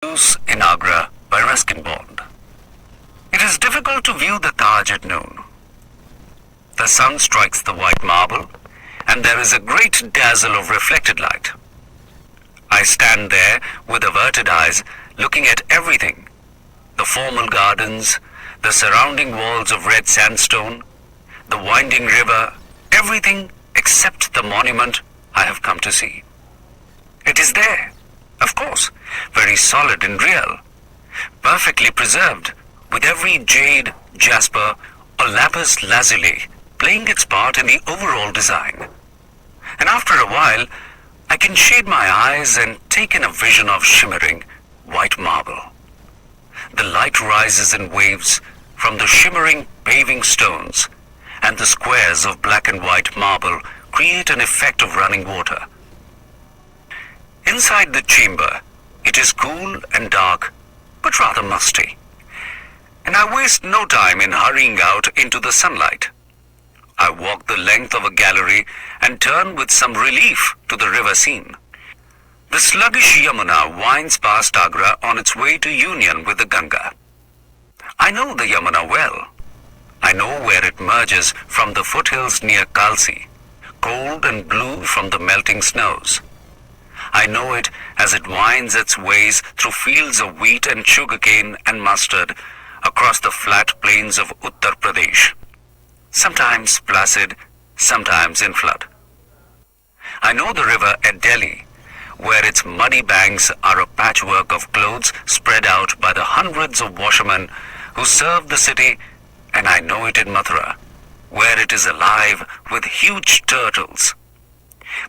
Footloose in Agra by Ruskin Bond. It is difficult to view the Taj at noon. The sun strikes the white marble, and there is a great dazzle of reflected light. I stand there with averted eyes, looking at everything: the formal gardens, the surrounding walls of red sandstone, the winding river, everything except the monument I have come to see. It is there, of course, very solid and real, perfectly preserved, with every jade, jasper, or lapis lazuli playing its part in the overall design. And after a while, I can shade my eyes and take in a vision of shimmering white marble. The light rises in waves from the shimmering paving stones, and the squares of black and white marble create an effect of running water. Inside the chamber, it is cool and dark, but rather musty, and I waste no time in hurrying out into the sunlight. I walk the length of a gallery and turn with some relief to the river scene. The sluggish Yamuna winds past Agra on its way to union with the Ganga. I know the Yamuna well. I know where it merges from the foothills near Kalsi, cold and blue from the melting snows. I know it as it winds its ways through fields of wheat and sugarcane and mustard across the flat plains of Uttar Pradesh, sometimes placid, sometimes in flood. I know the river at Delhi, where its muddy banks are a patchwork of clothes spread out by the hundreds of washermen who serve the city, and I know it in Mathura, where it is alive with huge turtles.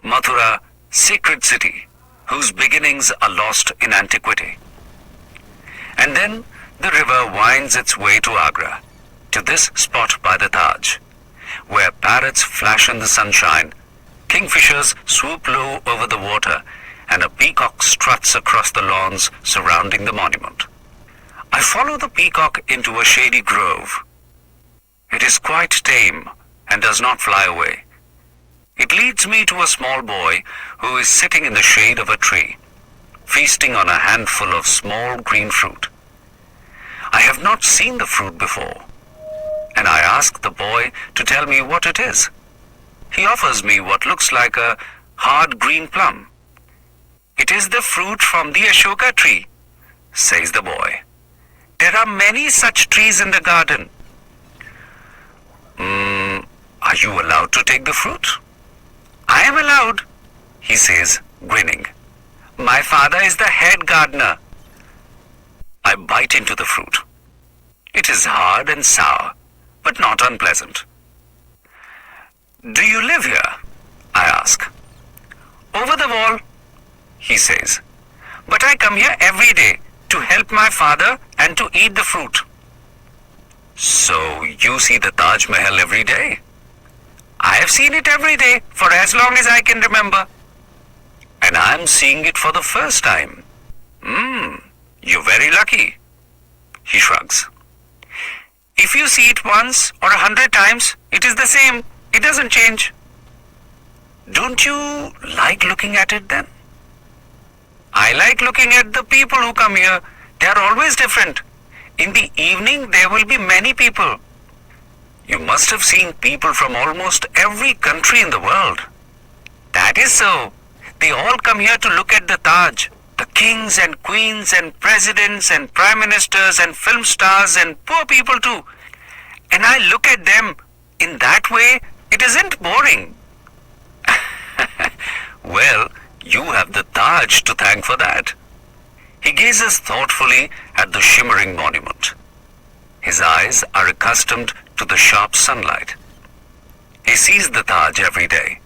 Mathura, sacred city, whose beginnings are lost in antiquity. And then the river winds its way to Agra, to this spot by the Taj, where parrots flash in the sunshine, kingfishers swoop low over the water, and a peacock struts across the lawns surrounding the monument. I follow the peacock into a shady grove. It is quite tame and does not fly away. It leads me to a small boy who is sitting in the shade of a tree, feasting on a handful of small green fruit. I have not seen the fruit before, and I ask the boy to tell me what it is. He offers me what looks like a hard green plum. "It is the fruit from the Ashoka tree," says the boy. "There are many such trees in the garden." Are you allowed to take the fruit?" "I am allowed," he says, grinning. "My father is the head gardener." I bite into the fruit. It is hard and sour, but not unpleasant. "Do you live here?" I ask. "Over the wall," he says. "But I come here every day to help my father and to eat the fruit." "So you see the TajMahal every day?" "I have seen it every day for as long as I can remember." "And I'm seeing it for the first time." You're very lucky." He shrugs. "If you see it once or 100 times, it is the same. It doesn't change." "Don't you like looking at it then?" "I like looking at the people who come here. They are always different. In the evening there will be many people." "You must have seen people from almost every country in the world." "That is so. They all come here to look at the Taj. The kings and queens and presidents and prime ministers and film stars and poor people too. And I look at them. In that way, it isn't boring." "Well, you have the Taj to thank for that." He gazes thoughtfully at the shimmering monument. His eyes are accustomed to the sharp sunlight. He sees the Taj every day,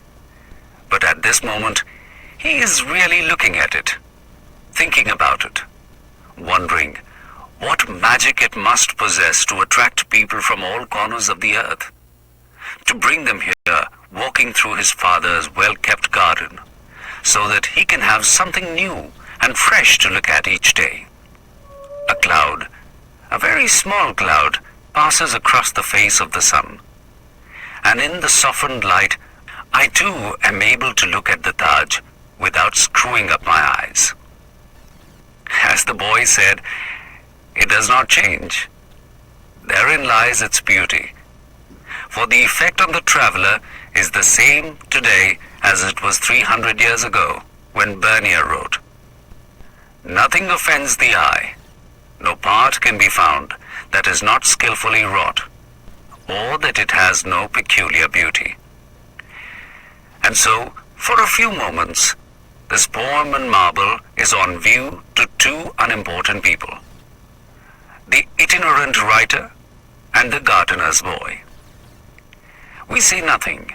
but at this moment he is really looking at it, thinking about it, wondering what magic it must possess to attract people from all corners of the earth, to bring them here walking through his father's well-kept garden, so that he can have something new and fresh to look at each day. A cloud, a very small cloud, passes across the face of the sun, and in the softened light, I too am able to look at the Taj without screwing up my eyes. As the boy said, it does not change. Therein lies its beauty. For the effect on the traveler is the same today as it was 300 years ago when Bernier wrote. Nothing offends the eye. No part can be found that is not skillfully wrought, or that it has no peculiar beauty. And so, for a few moments, this poem in marble is on view to two unimportant people, the itinerant writer and the gardener's boy. We say nothing.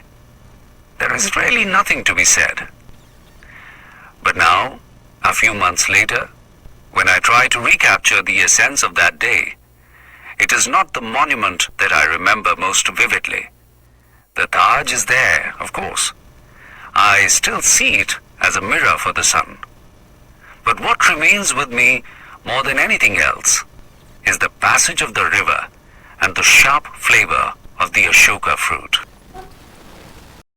There is really nothing to be said. But now, a few months later, when I try to recapture the essence of that day, it is not the monument that I remember most vividly. The Taj is there, of course. I still see it as a mirror for the sun. But what remains with me more than anything else is the passage of the river and the sharp flavor of the Ashoka fruit.